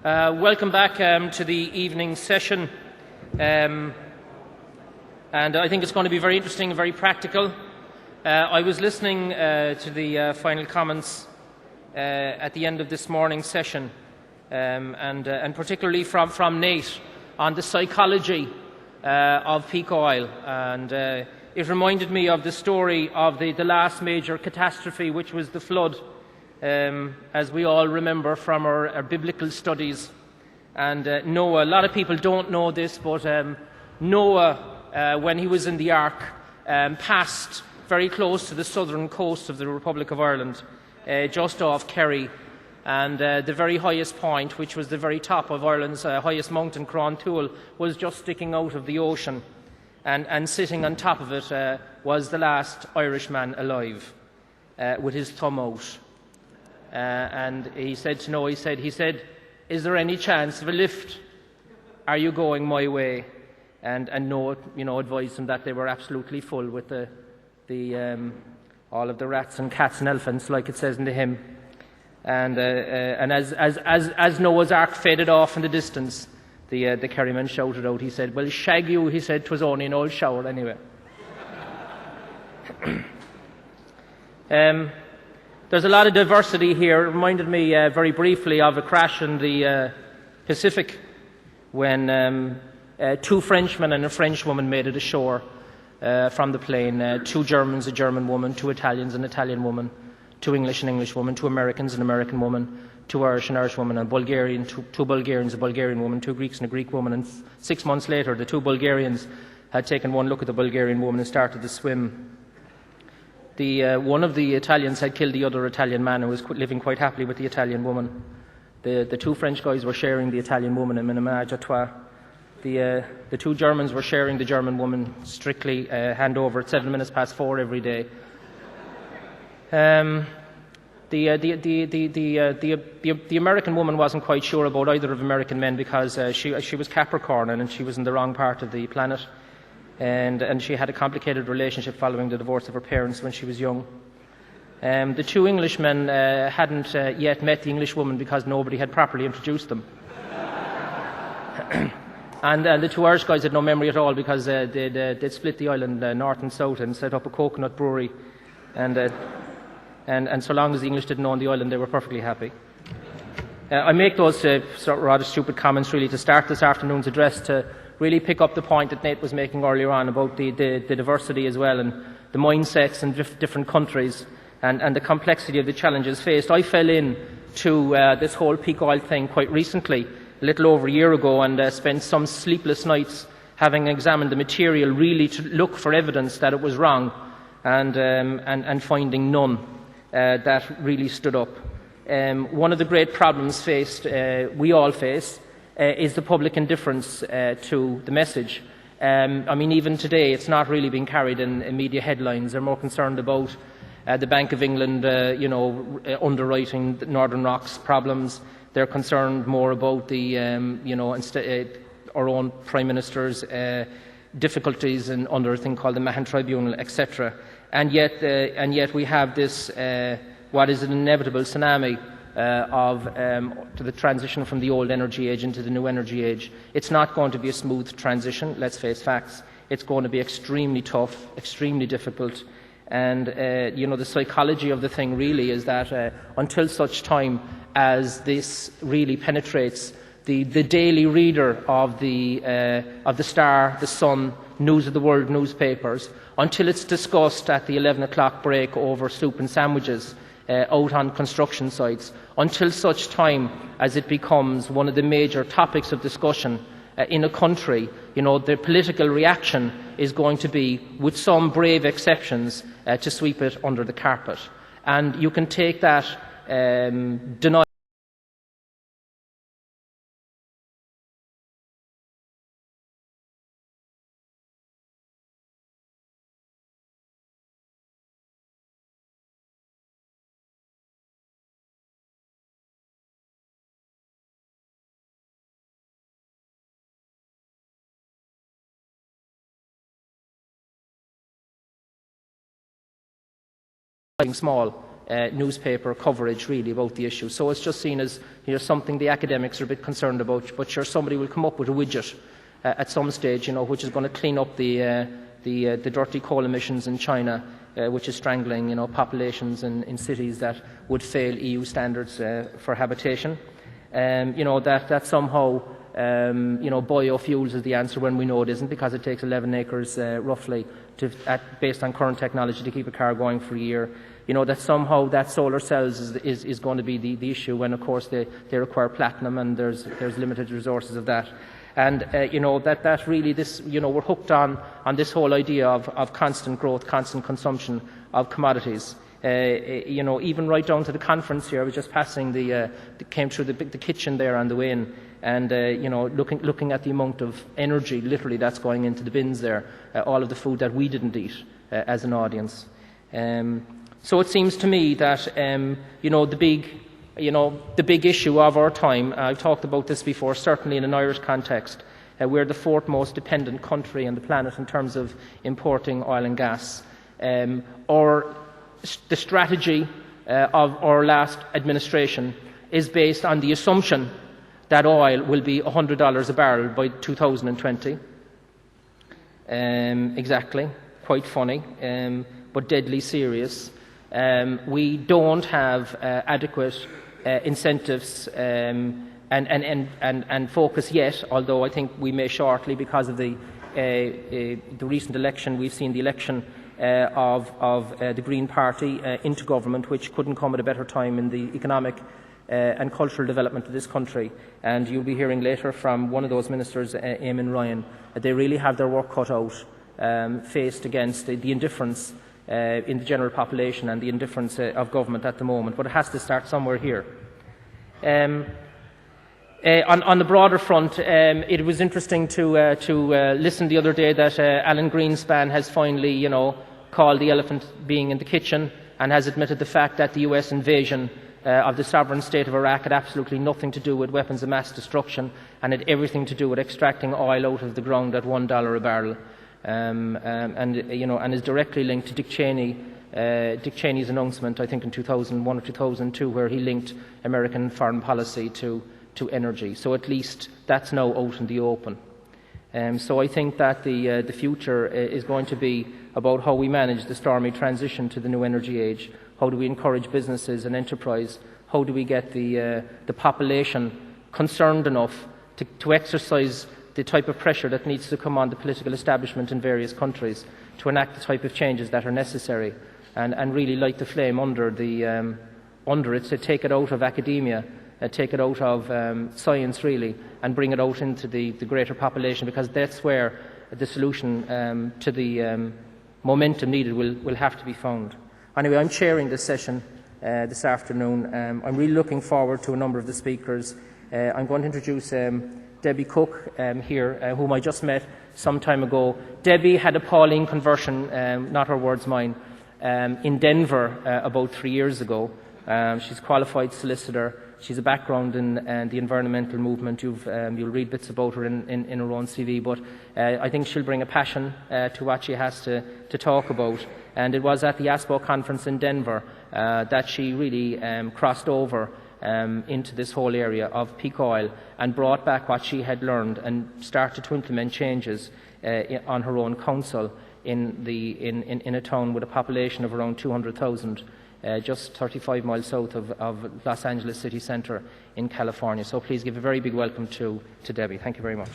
Welcome back to the evening session, and I think it's going to be very interesting and very practical. I was listening to the final comments at the end of this morning's session, and particularly from Nate on the psychology of peak oil, and it reminded me of the story of the last major catastrophe, which was the flood. As we all remember from our biblical studies. And Noah, a lot of people don't know this, but Noah, when he was in the ark, passed very close to the southern coast of the Republic of Ireland, just off Kerry, and the very highest point, which was the very top of Ireland's highest mountain, Crontoul, was just sticking out of the ocean, and sitting on top of it was the last Irishman alive, with his thumb out. And he said to Noah, he said, "Is there any chance of a lift? Are you going my way?" And Noah, advised him that they were absolutely full with all of the rats and cats and elephants, like it says in the hymn. And as Noah's ark faded off in the distance, the Kerryman shouted out. He said, "Well, shag you," he said, "'twas only an old shower anyway." There's a lot of diversity here. It reminded me very briefly of a crash in the Pacific when two Frenchmen and a French woman made it ashore from the plane. Two Germans, a German woman, two Italians, an Italian woman, two English, an English woman, two Americans, an American woman, two Irish, an Irish woman, and Bulgarian, two Bulgarians, a Bulgarian woman, two Greeks and a Greek woman. And 6 months later, the two Bulgarians had taken one look at the Bulgarian woman and started to swim. One of the Italians had killed the other Italian man and was living quite happily with the Italian woman. The two French guys were sharing the Italian woman in ménage à trois. The two Germans were sharing the German woman strictly hand over at 4:07 every day. The American woman wasn't quite sure about either of American men because she was Capricorn and she was in the wrong part of the planet. And she had a complicated relationship following the divorce of her parents when she was young. The two Englishmen hadn't yet met the English woman because nobody had properly introduced them. And the two Irish guys had no memory at all because they'd split the island north and south and set up a coconut brewery. And so long as the English didn't own the island, they were perfectly happy. I make those sort of rather stupid comments really to start this afternoon's address to really pick up the point that Nate was making earlier on about the diversity as well and the mindsets in different countries and the complexity of the challenges faced. I fell in to this whole peak oil thing quite recently, a little over a year ago, and spent some sleepless nights having examined the material really to look for evidence that it was wrong and finding none that really stood up. One of the great problems we all face is the public indifference to the message. Even today, it's not really being carried in media headlines. They're more concerned about the Bank of England, underwriting the Northern Rock's problems. They're concerned more about our own Prime Minister's difficulties under a thing called the Mahon Tribunal, etc. And yet we have this, what is an inevitable tsunami to the transition from the old energy age into the new energy age. It's not going to be a smooth transition, let's face facts. It's going to be extremely tough, extremely difficult. And, the psychology of the thing really is that until such time as this really penetrates the daily reader of the Star, the Sun, News of the World newspapers, until it's discussed at the 11 o'clock break over soup and sandwiches, out on construction sites, until such time as it becomes one of the major topics of discussion in a country, the political reaction is going to be, with some brave exceptions, to sweep it under the carpet. And you can take that denial small newspaper coverage really about the issue. So it's just seen as something the academics are a bit concerned about, but sure, somebody will come up with a widget at some stage, which is going to clean up the dirty coal emissions in China, which is strangling populations in cities that would fail EU standards for habitation. That somehow biofuels is the answer when we know it isn't, because it takes 11 acres roughly based on current technology to keep a car going for a year. That somehow that solar cells is going to be the issue, when of course they require platinum and there's limited resources of that. And that really we're hooked on this whole idea of constant growth, constant consumption of commodities. Even right down to the conference here, I was just passing came through the kitchen there on the way in, and looking at the amount of energy literally that's going into the bins there, all of the food that we didn't eat as an audience. So it seems to me that the big issue of our time, I've talked about this before, certainly in an Irish context, we're the fourth most dependent country on the planet in terms of importing oil and gas. The strategy of our last administration is based on the assumption that oil will be $100 a barrel by 2020. Exactly, quite funny, but deadly serious. We don't have adequate incentives and focus yet, although I think we may shortly, because of the recent election. We've seen the election of the Green Party into government, which couldn't come at a better time in the economic and cultural development of this country. And you'll be hearing later from one of those ministers, Eamon Ryan, that they really have their work cut out, faced against the indifference in the general population and the indifference of government at the moment. But it has to start somewhere here. On the broader front, it was interesting to listen the other day that Alan Greenspan has finally, called the elephant being in the kitchen, and has admitted the fact that the US invasion of the sovereign state of Iraq had absolutely nothing to do with weapons of mass destruction, and had everything to do with extracting oil out of the ground at $1 a barrel, and is directly linked to Dick Cheney's announcement, I think in 2001 or 2002, where he linked American foreign policy to energy. So at least that's now out in the open. So I think that the future is going to be about how we manage the stormy transition to the new energy age. How do we encourage businesses and enterprise? How do we get the population concerned enough to exercise the type of pressure that needs to come on the political establishment in various countries to enact the type of changes that are necessary, and really light the flame under it, to take it out of academia, take it out of science really, and bring it out into the greater population, because that's where the solution to the momentum needed will have to be found. Anyway, I'm chairing this session this afternoon. I'm really looking forward to a number of the speakers. I'm going to introduce Debbie Cook here, whom I just met some time ago. Debbie had a Pauline conversion, not her words, mine, in Denver about 3 years ago. She's a qualified solicitor. She's a background in the environmental movement. You'll read bits about her in her own CV, but I think she'll bring a passion to what she has to talk about. And it was at the ASPO conference in Denver that she really crossed over into this whole area of peak oil, and brought back what she had learned and started to implement changes on her own council in a town with a population of around 200,000. Just 35 miles south of Los Angeles city centre in California. So please give a very big welcome to Debbie. Thank you very much.